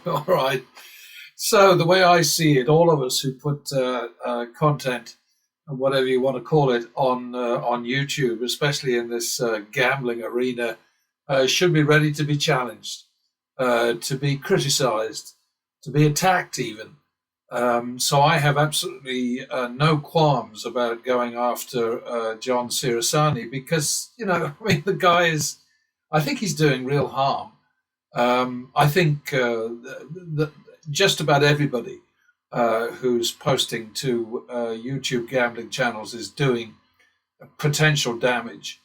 All right. So the way I see it, all of us who put content, whatever you want to call it, on YouTube, especially in this gambling arena, should be ready to be challenged, to be criticised, to be attacked, even. So I have absolutely no qualms about going after John Sirasani because I mean, the guy is. I think he's doing real harm. I think just about everybody who's posting to YouTube gambling channels is doing potential damage,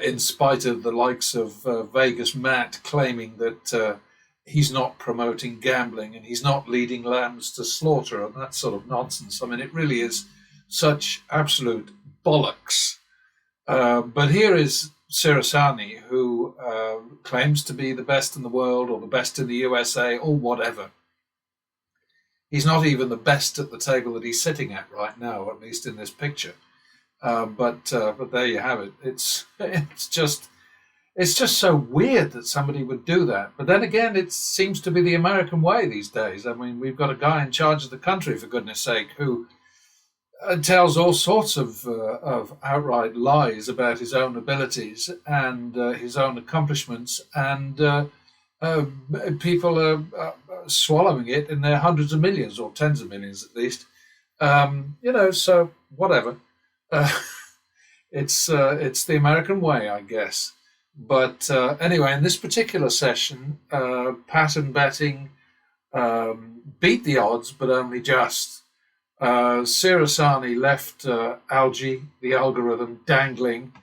in spite of the likes of Vegas Matt claiming that he's not promoting gambling and he's not leading lambs to slaughter and that sort of nonsense. I mean, it really is such absolute bollocks. But here is Sirasani, who claims to be the best in the world or the best in the USA or whatever. He's not even the best at the table that he's sitting at right now, at least in this picture. But there you have it. It's just so weird that somebody would do that. But then again, it seems to be the American way these days. I mean, we've got a guy in charge of the country, for goodness sake, who tells all sorts of outright lies about his own abilities and his own accomplishments, and uh, people are swallowing it in their hundreds of millions or tens of millions at least. So whatever. Uh, it's the American way, I guess. But anyway, in this particular session, pattern betting beat the odds, but only just. Sirasani left Algae, the algorithm, dangling,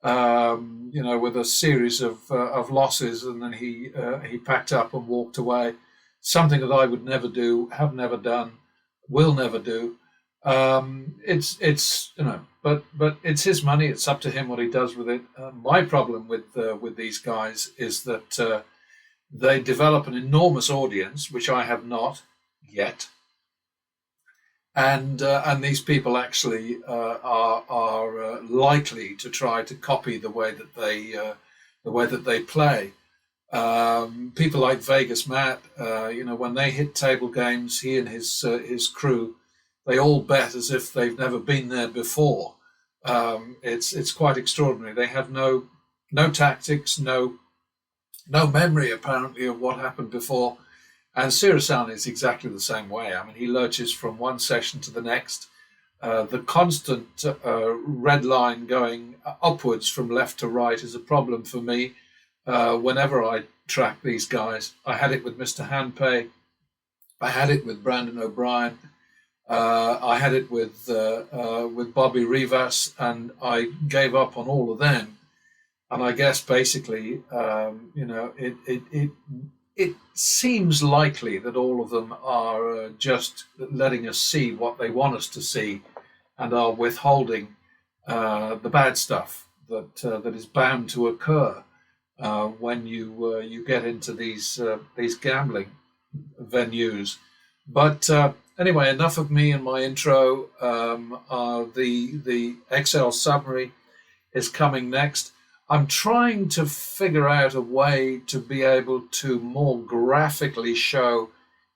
with a series of losses, and then he packed up and walked away. Something that I would never do, have never done, will never do. But it's his money. It's up to him what he does with it. My problem with these guys is that they develop an enormous audience, which I have not yet, and these people actually are likely to try to copy the way that they play. People like Vegas Matt, when they hit table games, he and his crew, they all bet as if they've never been there before. It's quite extraordinary. They have no tactics, no memory apparently of what happened before. And Sirasani is exactly the same way. I mean, he lurches from one session to the next. The constant red line going upwards from left to right is a problem for me. Whenever I track these guys, I had it with Mr. Handpay, I had it with Brandon O'Brien, I had it with Bobby Rivas, and I gave up on all of them. And I guess basically, it seems likely that all of them are just letting us see what they want us to see, and are withholding the bad stuff that is bound to occur when you get into these gambling venues. But anyway, enough of me and my intro. The Excel summary is coming next. I'm trying to figure out a way to be able to more graphically show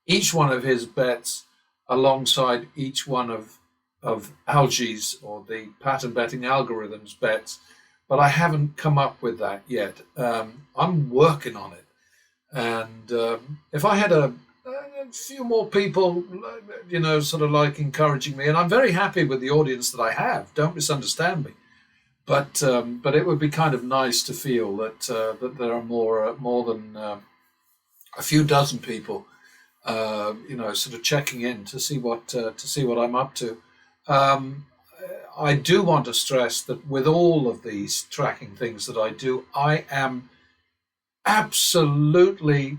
each one of his bets alongside each one of Algae's, or the pattern betting algorithm's, bets, but I haven't come up with that yet. I'm working on it. And if I had a few more people, sort of like encouraging me, and I'm very happy with the audience that I have, don't misunderstand me. But it would be kind of nice to feel that there are more than a few dozen people, sort of checking in to see what I'm up to. I do want to stress that with all of these tracking things that I do, I am absolutely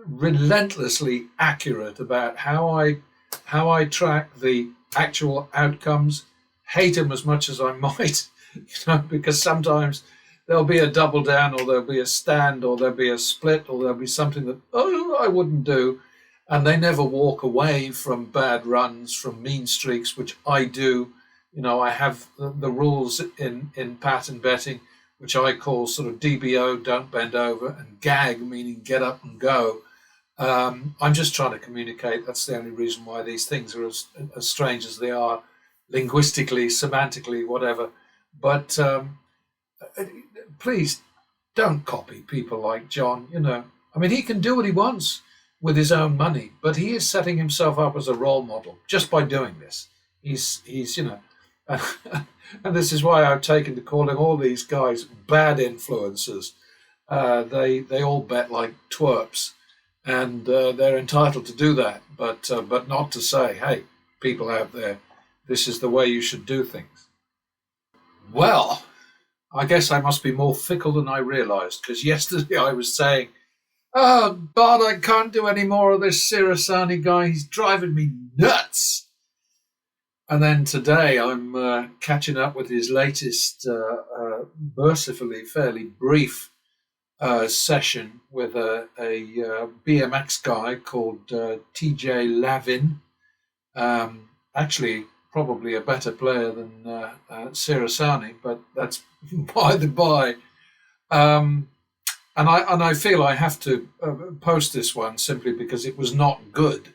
relentlessly accurate about how I track the actual outcomes. Hate them as much as I might. Because sometimes there'll be a double down, or there'll be a stand, or there'll be a split, or there'll be something that I wouldn't do, and they never walk away from bad runs, from mean streaks, which I do. I have the rules in pattern betting, which I call sort of DBO, don't bend over, and gag, meaning get up and go. I'm just trying to communicate. That's the only reason why these things are as strange as they are, linguistically, semantically, whatever. But please don't copy people like John. I mean, he can do what he wants with his own money, but he is setting himself up as a role model just by doing this. He's and this is why I've taken to calling all these guys bad influencers. They all bet like twerps, and they're entitled to do that, but not to say, hey, people out there, this is the way you should do things. Well, I guess I must be more fickle than I realised, because yesterday I was saying, oh God, I can't do any more of this Sirasani guy. He's driving me nuts. And then today I'm catching up with his latest, mercifully fairly brief session with a BMX guy called TJ Lavin. Actually, probably a better player than Sirasani, but that's by the by. And I feel I have to post this one simply because it was not good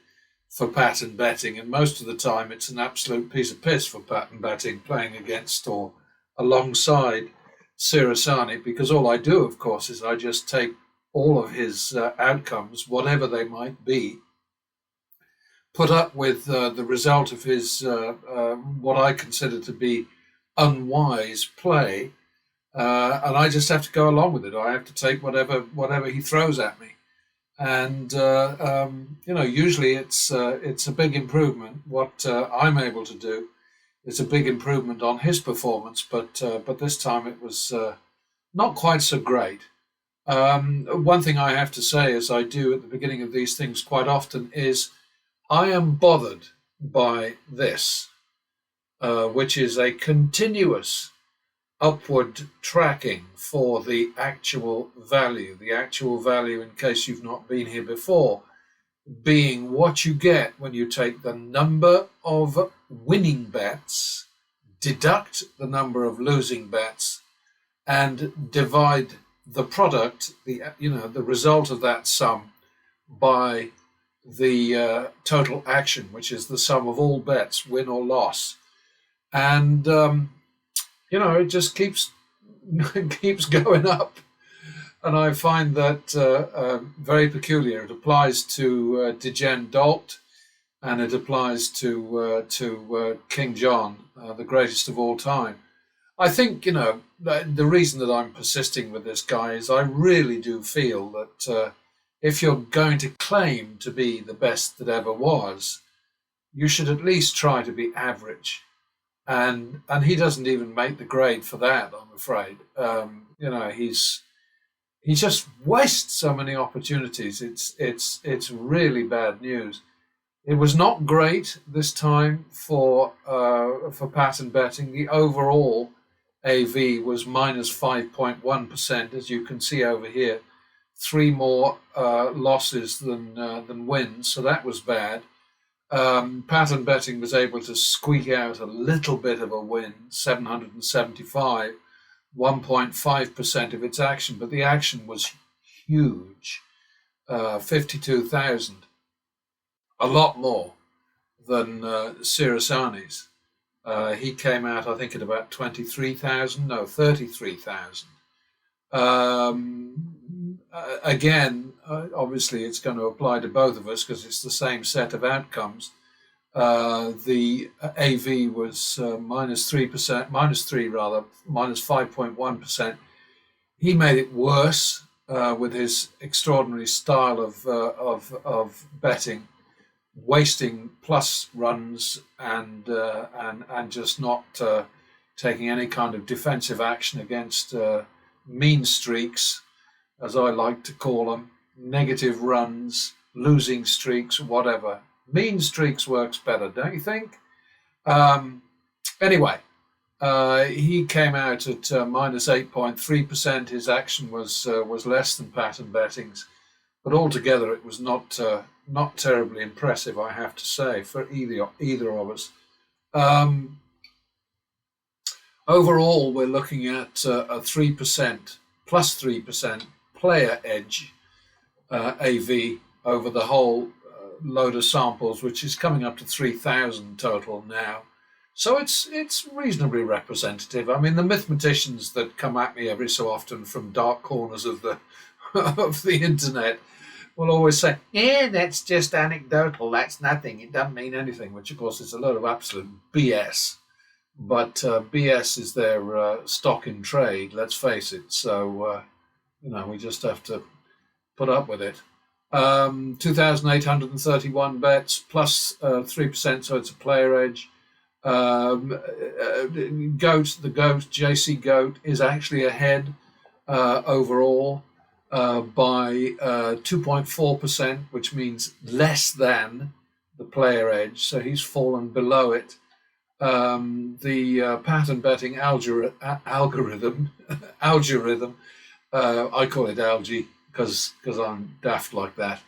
for pattern betting, and most of the time it's an absolute piece of piss for pattern betting, playing against or alongside Sirasani, because all I do, of course, is I just take all of his outcomes, whatever they might be, put up with the result of his what I consider to be unwise play, and I just have to go along with it. I have to take whatever he throws at me, and usually it's a big improvement. What I'm able to do is a big improvement on his performance, but this time it was not quite so great. One thing I have to say, as I do at the beginning of these things quite often, is I am bothered by this, which is a continuous upward tracking for the actual value. The actual value, in case you've not been here before, being what you get when you take the number of winning bets, deduct the number of losing bets, and divide the product, the result of that sum, by the total action, which is the sum of all bets, win or loss. And it just keeps keeps going up, and I find that very peculiar. It applies to Degen Dalt, and it applies to King John, the greatest of all time. I think the reason that I'm persisting with this guy is I really do feel that if you're going to claim to be the best that ever was, you should at least try to be average. And he doesn't even make the grade for that, I'm afraid. He just wastes so many opportunities. It's really bad news. It was not great this time for pattern betting. The overall AV was minus 5.1%, as you can see over here. 3 more losses than wins, so that was bad. Pattern betting was able to squeak out a little bit of a win, 775, 1.5% of its action, but the action was huge, 52,000, a lot more than Sirasani's. He came out, I think, at about 23,000, no, 33,000. Again, obviously it's going to apply to both of us because it's the same set of outcomes. The AV was minus 3%, minus 5.1%. He made it worse with his extraordinary style of betting, wasting plus runs and just not taking any kind of defensive action against mean streaks, as I like to call them, negative runs, losing streaks, whatever. Mean streaks works better, don't you think? Anyway, he came out at minus 8.3%. His action was less than pattern betting's, but altogether it was not terribly impressive, I have to say, for either of us. Overall, we're looking at a 3%, plus 3% player edge AV over the whole load of samples, which is coming up to 3,000 total now. So it's reasonably representative. I mean, the mathematicians that come at me every so often from dark corners of the of the internet will always say, "Yeah, that's just anecdotal. That's nothing. It doesn't mean anything," which of course is a load of absolute BS. But BS is their stock in trade. Let's face it. So we just have to put up with it. 2,831 bets plus 3%, so it's a player edge. The GOAT, JC GOAT, is actually ahead overall by 2.4%, which means less than the player edge. So he's fallen below it. The pattern betting algorithm, I call it algae because I'm daft like that.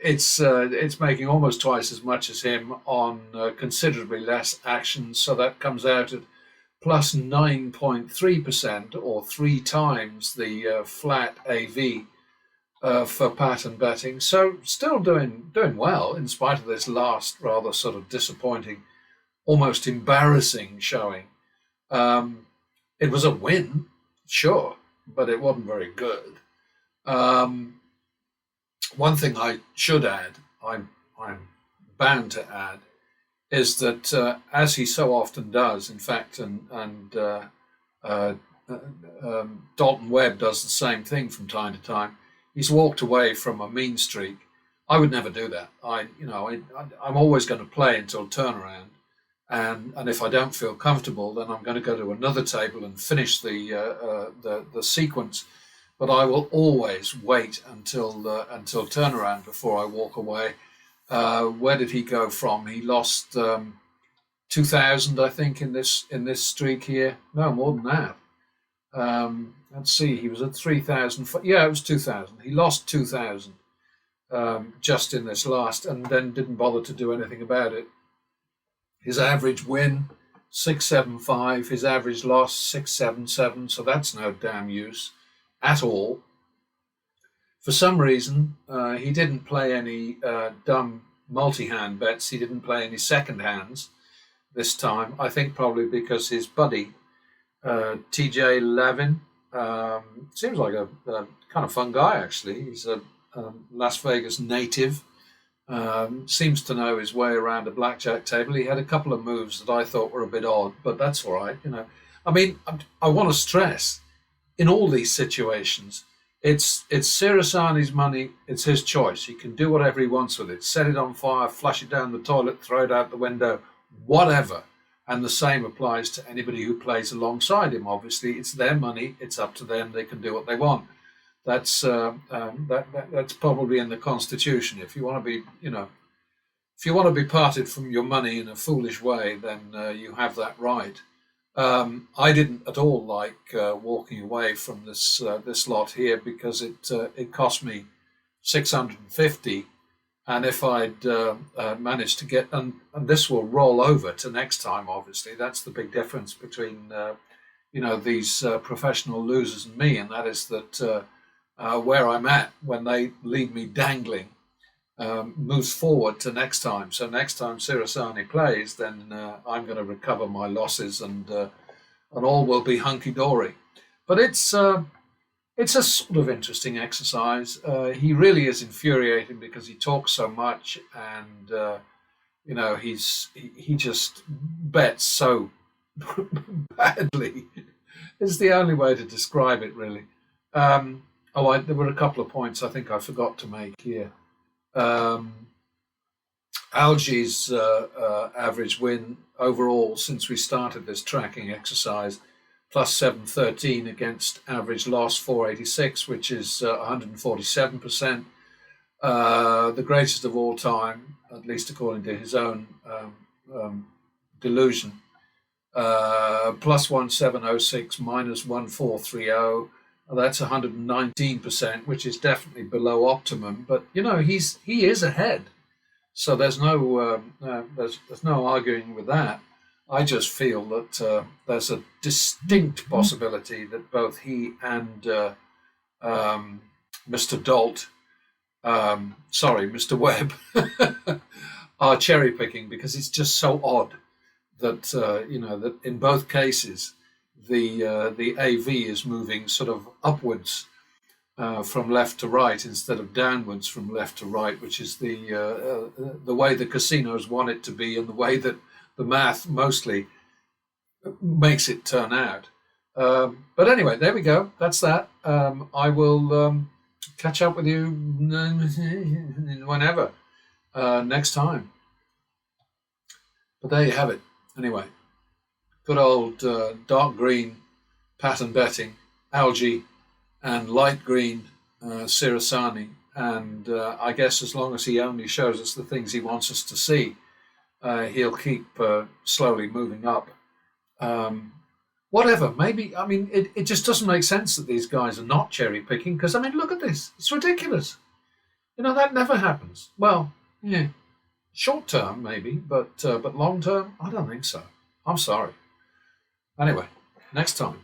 It's making almost twice as much as him on considerably less actions, so that comes out at plus 9.3%, or 3 times the flat AV for pattern betting. So still doing well in spite of this last rather sort of disappointing, almost embarrassing showing. It was a win, sure, but it wasn't very good. One thing I should add, I'm bound to add, is that as he so often does, in fact, and Dalton Webb does the same thing from time to time. He's walked away from a mean streak. I would never do that. I'm always going to play until turnaround, and if I don't feel comfortable, then I'm going to go to another table and finish the sequence. But I will always wait until turnaround before I walk away. Where did he go from? He lost 2,000, I think, in this streak here. No, more than that. Let's see. He was at 3,000. Yeah, it was 2,000. He lost 2,000 just in this last, and then didn't bother to do anything about it. His average win 675. His average loss 677. So that's no damn use at all. For some reason, he didn't play any dumb multi-hand bets. He didn't play any second hands this time. I think probably because his buddy, TJ Levin, seems like a kind of fun guy, actually. He's a Las Vegas native. Seems to know his way around a blackjack table. He had a couple of moves that I thought were a bit odd, but that's all right. I mean, I want to stress, in all these situations, it's Sirasani's money. It's his choice. He can do whatever he wants with it. Set it on fire, flush it down the toilet, throw it out the window, whatever. And the same applies to anybody who plays alongside him. Obviously, it's their money. It's up to them. They can do what they want. That's probably in the Constitution. If you want to be, if you want to be parted from your money in a foolish way, then you have that right. I didn't at all like walking away from this lot here because it cost me $650, and if I'd managed to get and this will roll over to next time. Obviously, that's the big difference between these professional losers and me, and that is that where I'm at when they leave me dangling moves forward to next time. So next time Sirasani plays, then I'm going to recover my losses, and all will be hunky-dory. But it's a sort of interesting exercise. He really is infuriating because he talks so much, and he just bets so badly. It's the only way to describe it, really. There were a couple of points I think I forgot to make here. Algae's average win overall since we started this tracking exercise, plus 713 against average loss 486, which is 147%. The greatest of all time, at least according to his own delusion. Plus 1706, minus 1430. That's 119%, which is definitely below optimum. But he is ahead, so there's no arguing with that. I just feel that there's a distinct possibility that both he and Mr. Dalt sorry, Mr. Webb, are cherry picking, because it's just so odd that that in both cases the AV is moving sort of upwards from left to right instead of downwards from left to right, which is the way the casinos want it to be, and the way that the math mostly makes it turn out. But anyway, there we go. That's that. I will catch up with you whenever next time. But there you have it. Anyway, good old dark green pattern betting, algae, and light green Sirasani. And I guess as long as he only shows us the things he wants us to see, he'll keep slowly moving up. Whatever, maybe, I mean, it just doesn't make sense that these guys are not cherry picking, because, I mean, look at this. It's ridiculous. That never happens. Well, yeah, short term maybe, but long term, I don't think so. I'm sorry. Anyway, next time.